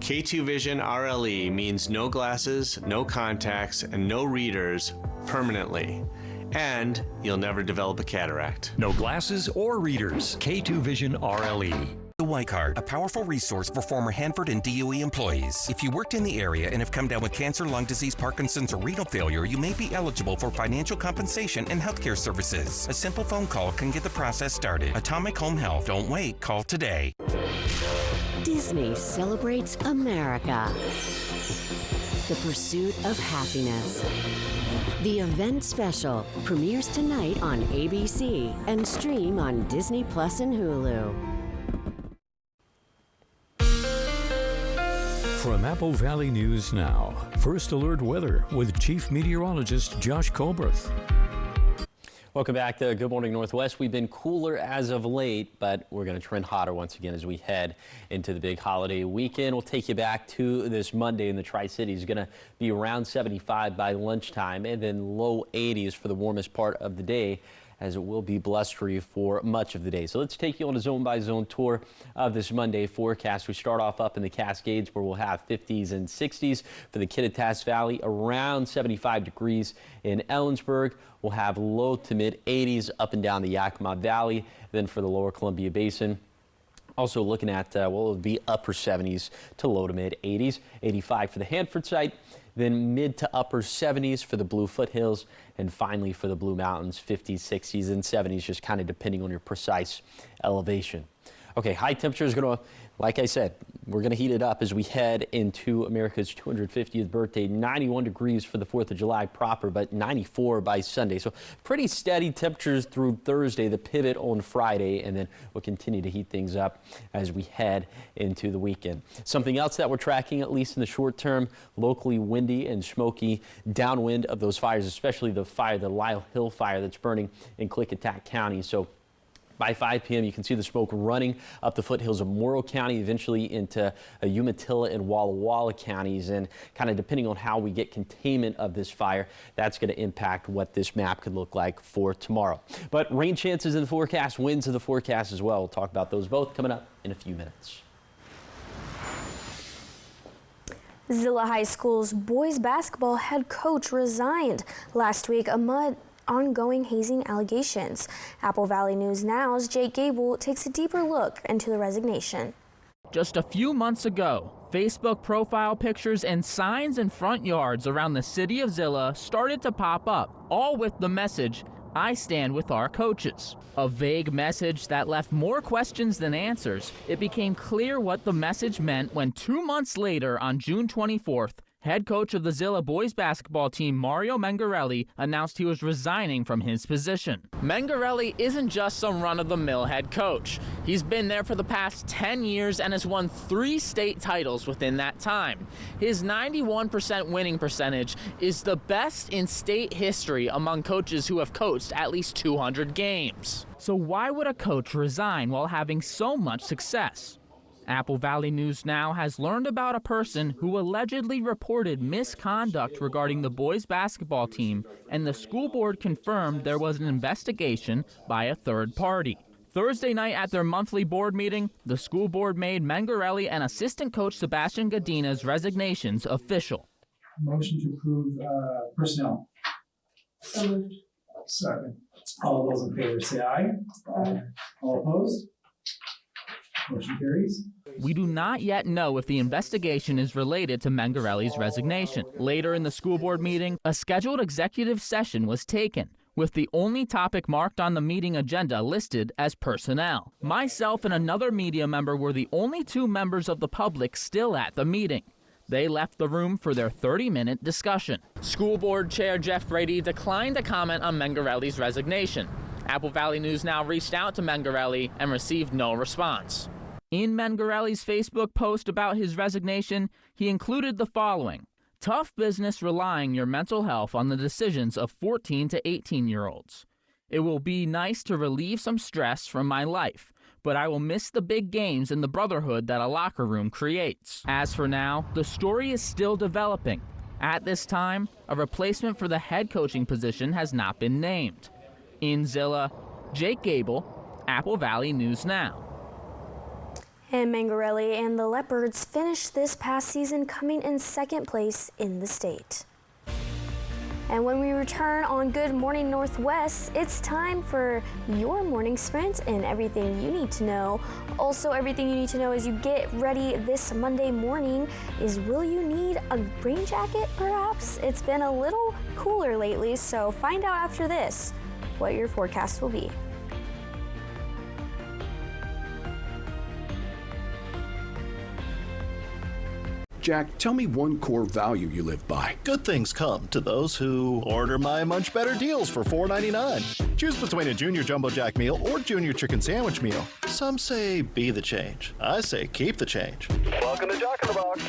K2 Vision RLE means no glasses, no contacts, and no readers permanently. And you'll never develop a cataract. No glasses or readers. K2 Vision RLE. The White Card, a powerful resource for former Hanford and DOE employees. If you worked in the area and have come down with cancer, lung disease, Parkinson's, or renal failure, you may be eligible for financial compensation and healthcare services. A simple phone call can get the process started. Atomic Home Health. Don't wait. Call today. Disney celebrates America. The Pursuit of Happiness. The event special premieres tonight on ABC and stream on Disney Plus and Hulu. From Apple Valley News Now, First Alert Weather with Chief Meteorologist Josh Colberth. Welcome back to Good Morning Northwest. We've been cooler as of late, but we're going to trend hotter once again as we head into the big holiday weekend. We'll take you back to this Monday in the Tri-Cities. It's going to be around 75 by lunchtime and then low 80s for the warmest part of the day, as it will be blustery for much of the day. So let's take you on a zone-by-zone tour of this Monday forecast. We start off up in the Cascades, where we'll have 50s and 60s. For the Kittitas Valley, around 75 degrees. In Ellensburg, we'll have low to mid 80s up and down the Yakima Valley. Then for the lower Columbia Basin, Also looking at, it'll be upper 70s to low to mid 80s, 85 for the Hanford site, then mid to upper 70s for the Blue Foothills, and finally for the Blue Mountains, 50s, 60s, and 70s, just kind of depending on your precise elevation. Okay, high temperature is going to, like I said, we're going to heat it up as we head into America's 250th birthday. 91 degrees for the 4th of July proper, but 94 by Sunday. So pretty steady temperatures through Thursday, the pivot on Friday, and then we'll continue to heat things up as we head into the weekend. Something else that we're tracking, at least in the short term, locally windy and smoky downwind of those fires, especially the fire, the Lyle Hill fire that's burning in Klickitat County. So by 5 p.m., you can see the smoke running up the foothills of Morrow County, eventually into Umatilla and Walla Walla counties. And kind of depending on how we get containment of this fire, that's going to impact what this map could look like for tomorrow. But rain chances in the forecast, winds in the forecast as well. We'll talk about those both coming up in a few minutes. Zillah High School's boys basketball head coach resigned last week amid ongoing hazing allegations. Apple Valley News Now's Jake Gable takes a deeper look into the resignation. Just a few months ago, Facebook profile pictures and signs in front yards around the city of Zillah started to pop up, all with the message, "I stand with our coaches." A vague message that left more questions than answers. It became clear what the message meant when 2 months later, on June 24th, head coach of the Zillah boys basketball team, Mario Mengarelli, announced he was resigning from his position. Mengarelli isn't just some run-of-the-mill head coach. He's been there for the past 10 years and has won 3 state titles within that time. His 91% winning percentage is the best in state history among coaches who have coached at least 200 games. So why would a coach resign while having so much success? Apple Valley News Now has learned about a person who allegedly reported misconduct regarding the boys basketball team, and the school board confirmed there was an investigation by a third party. Thursday night at their monthly board meeting, the school board made Mengarelli and assistant coach Sebastian Godina's resignations official. Motion to approve personnel. So moved. Second. All those in favor say aye. Aye. All opposed? Motion carries. We do not yet know if the investigation is related to Mengarelli's resignation. Later in the school board meeting, a scheduled executive session was taken, with the only topic marked on the meeting agenda listed as personnel. Myself and another media member were the only 2 members of the public still at the meeting. They left the room for their 30-minute discussion. School board chair Jeff Brady declined to comment on Mengarelli's resignation. Apple Valley News Now reached out to Mengarelli and received no response. In Mengarelli's Facebook post about his resignation, he included the following: "Tough business relying your mental health on the decisions of 14 to 18-year-olds. It will be nice to relieve some stress from my life, but I will miss the big games and the brotherhood that a locker room creates." As for now, the story is still developing. At this time, a replacement for the head coaching position has not been named. In Zillah, Jake Gable, Apple Valley News Now. And Mengarelli and the Leopards finished this past season coming in 2nd place in the state. And when we return on Good Morning Northwest, it's time for your morning sprint and everything you need to know. Also, everything you need to know as you get ready this Monday morning is, will you need a rain jacket perhaps? It's been a little cooler lately, so find out after this what your forecast will be. Jack, tell me one core value you live by. Good things come to those who order my Munch Better deals for $4.99. Choose between a Junior Jumbo Jack meal or Junior Chicken Sandwich meal. Some say be the change. I say keep the change. Welcome to Jack in the Box.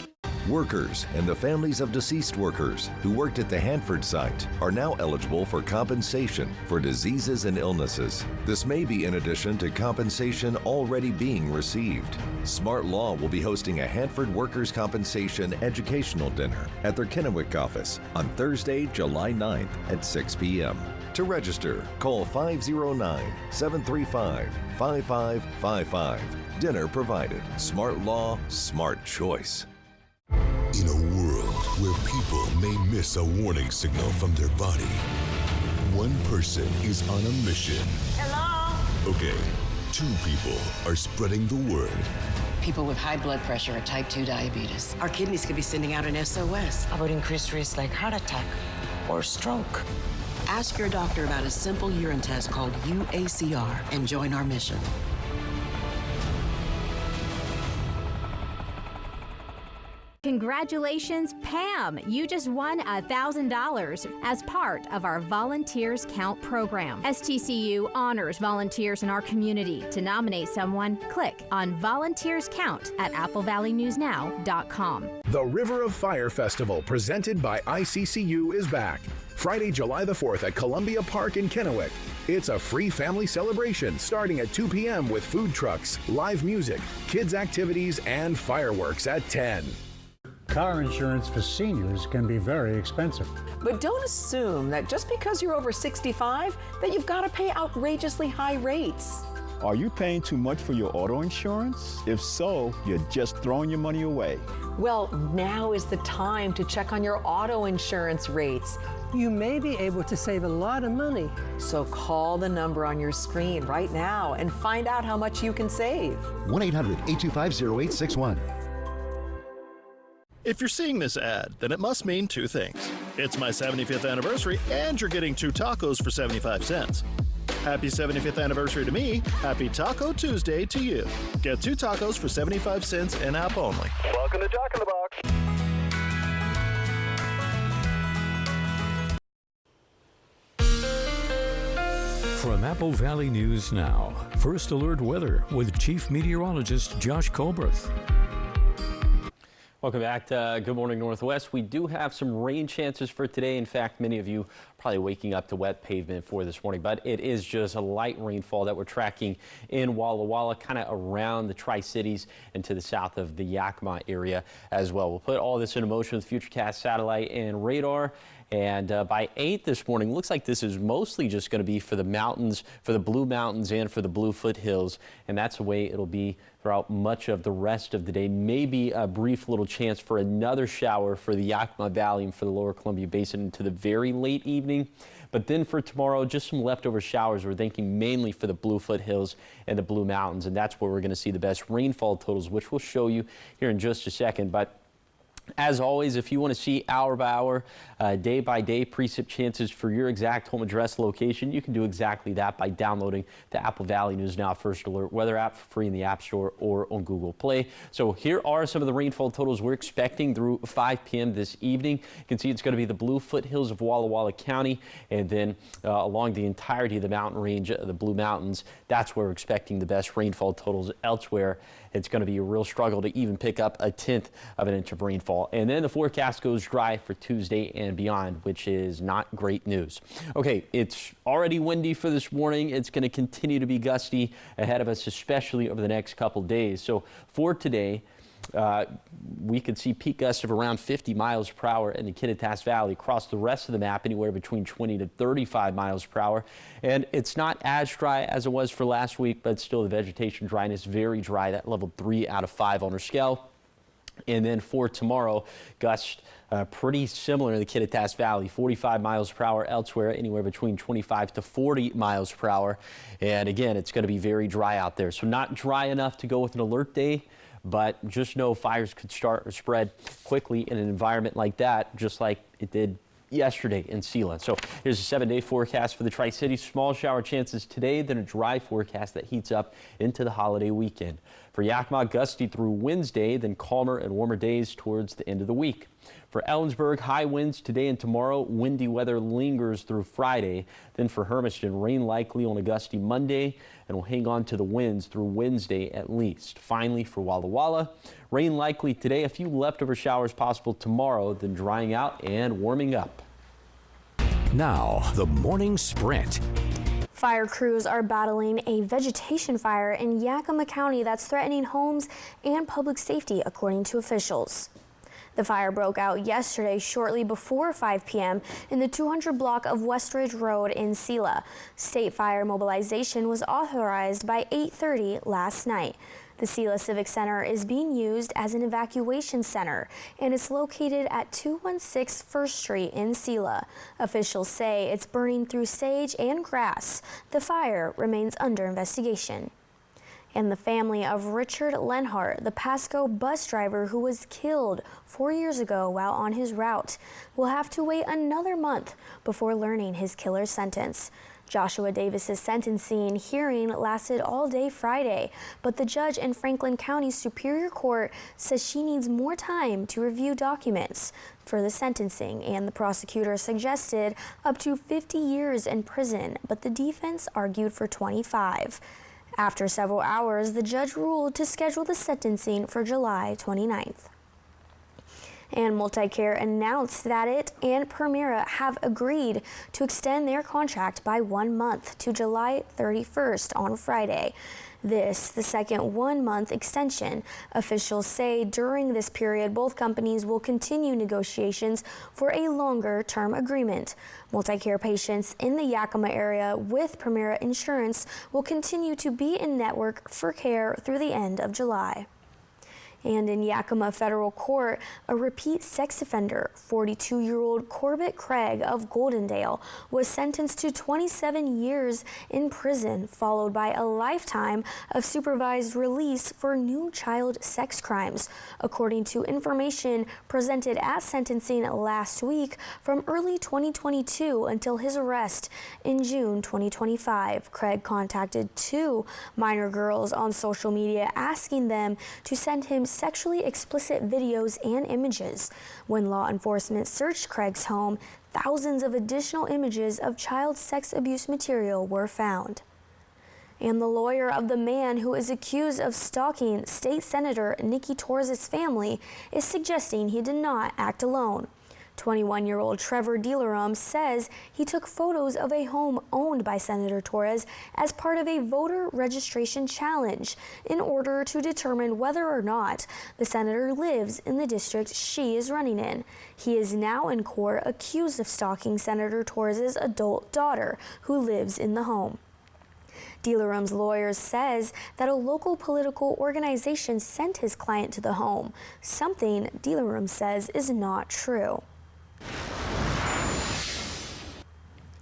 Workers and the families of deceased workers who worked at the Hanford site are now eligible for compensation for diseases and illnesses. This may be in addition to compensation already being received. Smart Law will be hosting a Hanford Workers' Compensation educational dinner at their Kennewick office on Thursday, July 9th at 6 p.m. To register, call 509-735-5555. Dinner provided. Smart Law, smart choice. In a world where people may miss a warning signal from their body, one person is on a mission. Hello? Okay, 2 people are spreading the word. People with high blood pressure or type 2 diabetes. Our kidneys could be sending out an SOS about increased risks like heart attack or stroke. Ask your doctor about a simple urine test called UACR and join our mission. Congratulations, Pam! You just won $1,000 as part of our Volunteers Count program. STCU honors volunteers in our community. To nominate someone, click on Volunteers Count at applevalleyNewsNow.com. The River of Fire Festival, presented by ICCU, is back. Friday, July the 4th at Columbia Park in Kennewick. It's a free family celebration starting at 2 p.m. with food trucks, live music, kids' activities, and fireworks at 10. Car insurance for seniors can be very expensive. But don't assume that just because you're over 65 that you've got to pay outrageously high rates. Are you paying too much for your auto insurance? If so, you're just throwing your money away. Well, now is the time to check on your auto insurance rates. You may be able to save a lot of money. So call the number on your screen right now and find out how much you can save. 1-800-825-0861. If you're seeing this ad, then it must mean 2 things. It's my 75th anniversary, and you're getting 2 tacos for 75 cents. Happy 75th anniversary to me. Happy Taco Tuesday to you. Get 2 tacos for 75 cents in-app only. Welcome to Jack in the Box. From Apple Valley News Now, First Alert Weather with Chief Meteorologist Josh Colberth. Welcome back to Good Morning Northwest. We do have some rain chances for today. In fact, many of you probably waking up to wet pavement for this morning, but it is just a light rainfall that we're tracking in Walla Walla, kind of around the Tri-Cities and to the south of the Yakima area as well. We'll put all this into motion with Futurecast satellite and radar. And by 8 this morning, looks like this is mostly just going to be for the mountains, for the Blue Mountains and for the Blue Foothills. And that's the way it'll be throughout much of the rest of the day. Maybe a brief little chance for another shower for the Yakima Valley and for the lower Columbia Basin into the very late evening. But then for tomorrow, just some leftover showers. We're thinking mainly for the Blue Foothills and the Blue Mountains. And that's where we're going to see the best rainfall totals, which we'll show you here in just a second. But as always, if you want to see hour by hour, day by day precip chances for your exact home address location, you can do exactly that by downloading the Apple Valley News Now First Alert weather app for free in the App Store or on Google Play. So here are some of the rainfall totals we're expecting through 5 p.m. this evening. You can see it's going to be the Blue Foothills of Walla Walla County, and then along the entirety of the mountain range, the Blue Mountains. That's where we're expecting the best rainfall totals. Elsewhere, it's going to be a real struggle to even pick up 1/10 of an inch of rainfall. And then the forecast goes dry for Tuesday and beyond, which is not great news. Okay, it's already windy for this morning. It's going to continue to be gusty ahead of us, especially over the next couple days. So for today, we could see peak gusts of around 50 miles per hour in the Kittitas Valley. Across the rest of the map, anywhere between 20 to 35 miles per hour. And it's not as dry as it was for last week, but still the vegetation dryness very dry. That level 3 out of 5 on our scale. And then for tomorrow, gusts pretty similar in the Kittitas Valley, 45 miles per hour elsewhere, anywhere between 25 to 40 miles per hour. And again, it's going to be very dry out there. So not dry enough to go with an alert day, but just know fires could start or spread quickly in an environment like that, just like it did yesterday in Sealand. So here's a 7-day forecast for the Tri-Cities. Small shower chances today, then a dry forecast that heats up into the holiday weekend. For Yakima, gusty through Wednesday, then calmer and warmer days towards the end of the week. For Ellensburg, high winds today and tomorrow. Windy weather lingers through Friday. Then for Hermiston, rain likely on a gusty Monday, and we'll hang on to the winds through Wednesday at least. Finally, for Walla Walla, rain likely today. A few leftover showers possible tomorrow, then drying out and warming up. Now, the morning sprint. Fire crews are battling a vegetation fire in Yakima County that's threatening homes and public safety, according to officials. The fire broke out yesterday shortly before 5 p.m. in the 200 block of Westridge Road in Selah. State fire mobilization was authorized by 8:30 last night. The Selah Civic Center is being used as an evacuation center, and it's located at 216 First Street in Selah. Officials say it's burning through sage and grass. The fire remains under investigation. And the family of Richard Lenhart, the Pasco bus driver who was killed 4 years ago while on his route, will have to wait another month before learning his killer's sentence. Joshua Davis's sentencing hearing lasted all day Friday, but the judge in Franklin County Superior Court says she needs more time to review documents for the sentencing, and the prosecutor suggested up to 50 years in prison, but the defense argued for 25. After several hours, the judge ruled to schedule the sentencing for July 29th. And Multicare announced that it and Premera have agreed to extend their contract by 1 month to July 31st on Friday. This, the second 1 month extension. Officials say during this period, both companies will continue negotiations for a longer term agreement. Multicare patients in the Yakima area with Premera insurance will continue to be in network for care through the end of July. And in Yakima Federal Court, a repeat sex offender, 42-year-old Corbett Craig of Goldendale, was sentenced to 27 years in prison, followed by a lifetime of supervised release for new child sex crimes, according to information presented at sentencing last week. From early 2022 until his arrest in June 2025, Craig contacted 2 minor girls on social media asking them to send him sexually explicit videos and images. When law enforcement searched Craig's home, thousands of additional images of child sex abuse material were found. And the lawyer of the man who is accused of stalking State Senator Nikki Torres' family is suggesting he did not act alone. 21-year-old Trevor Delarum says he took photos of a home owned by Senator Torres as part of a voter registration challenge in order to determine whether or not the senator lives in the district she is running in. He is now in court accused of stalking Senator Torres' adult daughter, who lives in the home. Delarum's lawyer says that a local political organization sent his client to the home, something Delarum says is not true.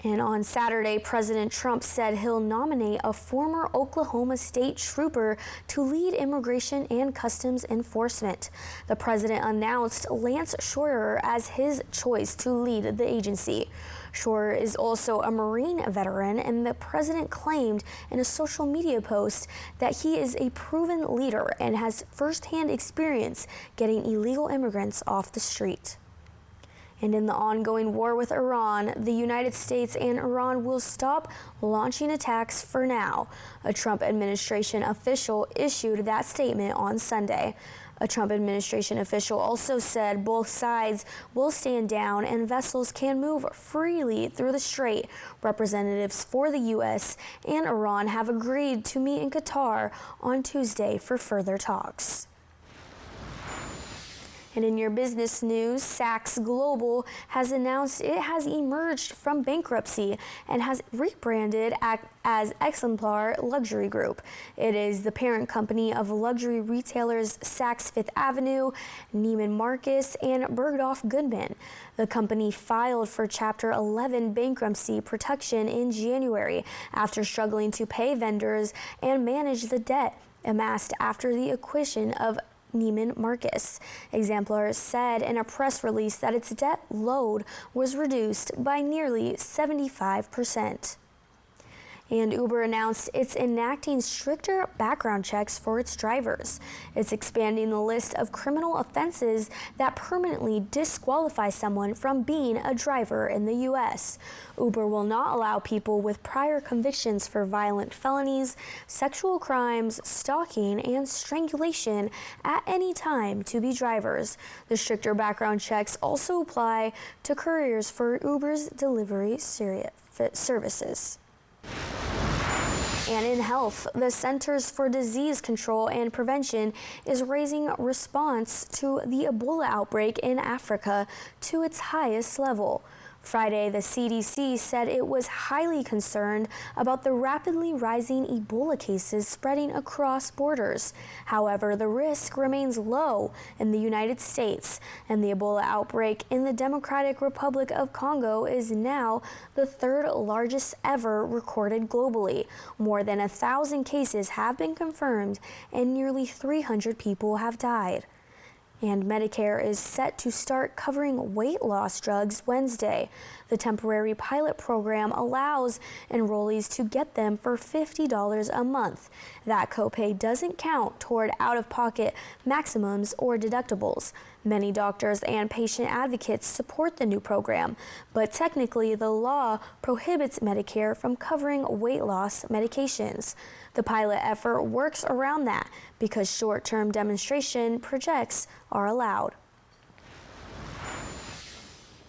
And on Saturday, President Trump said he'll nominate a former Oklahoma State trooper to lead immigration and customs enforcement. The president announced Lance Schroyer as his choice to lead the agency. Schroyer is also a Marine veteran, and the president claimed in a social media post that he is a proven leader and has firsthand experience getting illegal immigrants off the street. And in the ongoing war with Iran, the United States and Iran will stop launching attacks for now. A Trump administration official issued that statement on Sunday. A Trump administration official also said both sides will stand down and vessels can move freely through the strait. Representatives for the U.S. and Iran have agreed to meet in Qatar on Tuesday for further talks. And in your business news, Saks Global has announced it has emerged from bankruptcy and has rebranded as Exemplar Luxury Group. It is the parent company of luxury retailers Saks Fifth Avenue, Neiman Marcus, and Bergdorf Goodman. The company filed for Chapter 11 bankruptcy protection in January after struggling to pay vendors and manage the debt amassed after the acquisition of Neiman Marcus. Exemplar said in a press release that its debt load was reduced by nearly 75%. And Uber announced it's enacting stricter background checks for its drivers. It's expanding the list of criminal offenses that permanently disqualify someone from being a driver in the U.S. Uber will not allow people with prior convictions for violent felonies, sexual crimes, stalking, and strangulation at any time to be drivers. The stricter background checks also apply to couriers for Uber's delivery services. And in health, the Centers for Disease Control and Prevention is raising response to the Ebola outbreak in Africa to its highest level. Friday, the CDC said it was highly concerned about the rapidly rising Ebola cases spreading across borders. However, the risk remains low in the United States, and the Ebola outbreak in the Democratic Republic of Congo is now the third largest ever recorded globally. More than 1,000 cases have been confirmed, and nearly 300 people have died. And Medicare is set to start covering weight loss drugs Wednesday. The temporary pilot program allows enrollees to get them for $50 a month. That copay doesn't count toward out-of-pocket maximums or deductibles. Many doctors and patient advocates support the new program, but technically the law prohibits Medicare from covering weight loss medications. The pilot effort works around that because short-term demonstration projects are allowed.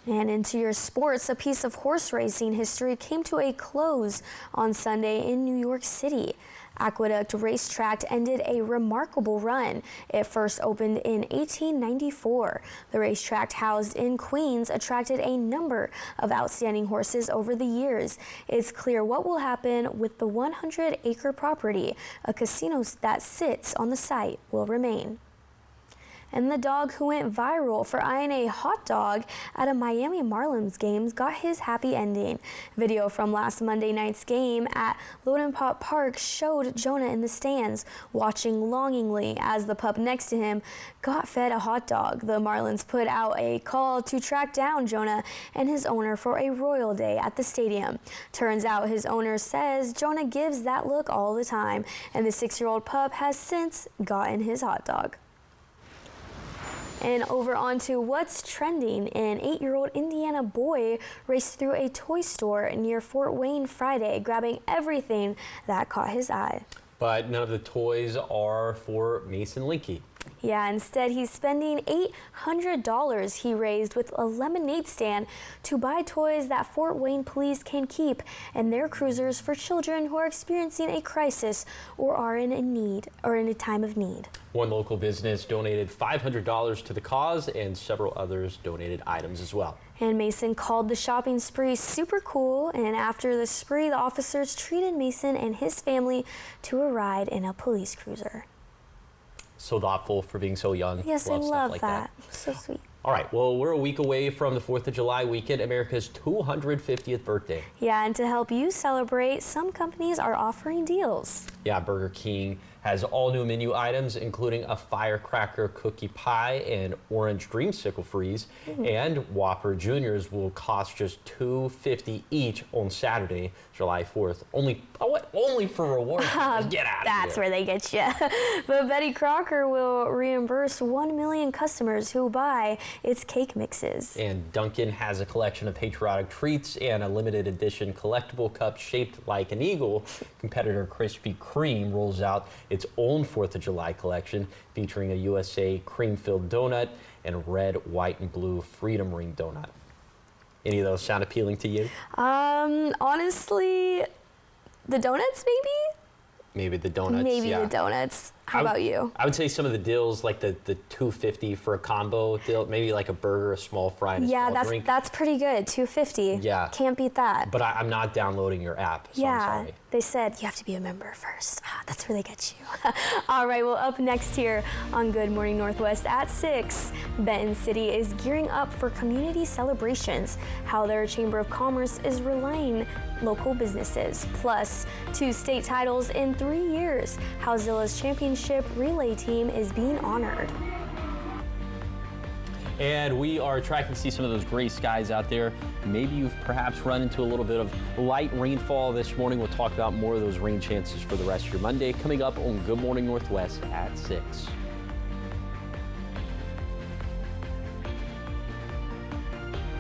And into your sports, a piece of horse racing history came to a close on Sunday in New York City. Aqueduct Racetrack ended a remarkable run. It first opened in 1894. The racetrack housed in Queens attracted a number of outstanding horses over the years. It's clear what will happen with the 100-acre property. A casino that sits on the site will remain. And the dog who went viral for eyeing a hot dog at a Miami Marlins game got his happy ending. Video from last Monday night's game at Lodenpop Park showed Jonah in the stands, watching longingly as the pup next to him got fed a hot dog. The Marlins put out a call to track down Jonah and his owner for a royal day at the stadium. Turns out his owner says Jonah gives that look all the time, and the 6-year-old pup has since gotten his hot dog. And over onto what's trending. An 8-year-old Indiana boy raced through a toy store near Fort Wayne Friday, grabbing everything that caught his eye. But none of the toys are for Mason Linke. Yeah, instead he's spending $800 he raised with a lemonade stand to buy toys that Fort Wayne police can keep in their cruisers for children who are experiencing a crisis or are in a time of need. One local business donated $500 to the cause, and several others donated items as well. And Mason called the shopping spree super cool, and after the spree, the officers treated Mason and his family to a ride in a police cruiser. So thoughtful for being so young. Yes, I love stuff like that. So sweet. All right, well, we're a week away from the 4th of July weekend, America's 250th birthday. Yeah, and to help you celebrate, some companies are offering deals. Yeah, Burger King has all new menu items, including a firecracker cookie pie and orange dreamsicle freeze. And Whopper Juniors will cost just $2.50 each on Saturday, July 4th. Only for rewards. Get out of here. That's where they get you. But Betty Crocker will reimburse 1 million customers who buy its cake mixes. And Dunkin' has a collection of patriotic treats and a limited edition collectible cup shaped like an eagle. Competitor Krispy Kreme rolls out its own 4th of July collection featuring a USA cream-filled donut and a red, white, and blue Freedom Ring donut. Any of those sound appealing to you? Honestly, the donuts maybe? Maybe the donuts. Maybe yeah. the donuts. How about you? I would say some of the deals, like the $2.50 for a combo deal, maybe like a burger, a small fry, and a small drink. That's pretty good. $2.50. Yeah. Can't beat that. But I'm not downloading your app, so I'm sorry. They said you have to be a member first. That's where they get you. All right, well, up next here on Good Morning Northwest at 6, Benton City is gearing up for community celebrations, how their Chamber of Commerce is relying local businesses, plus 2 state titles in 3 years, how Zilla's championship relay team is being honored. And we are tracking to see some of those gray skies out there. Maybe you've perhaps run into a little bit of light rainfall this morning. We'll talk about more of those rain chances for the rest of your Monday coming up on Good Morning Northwest at 6.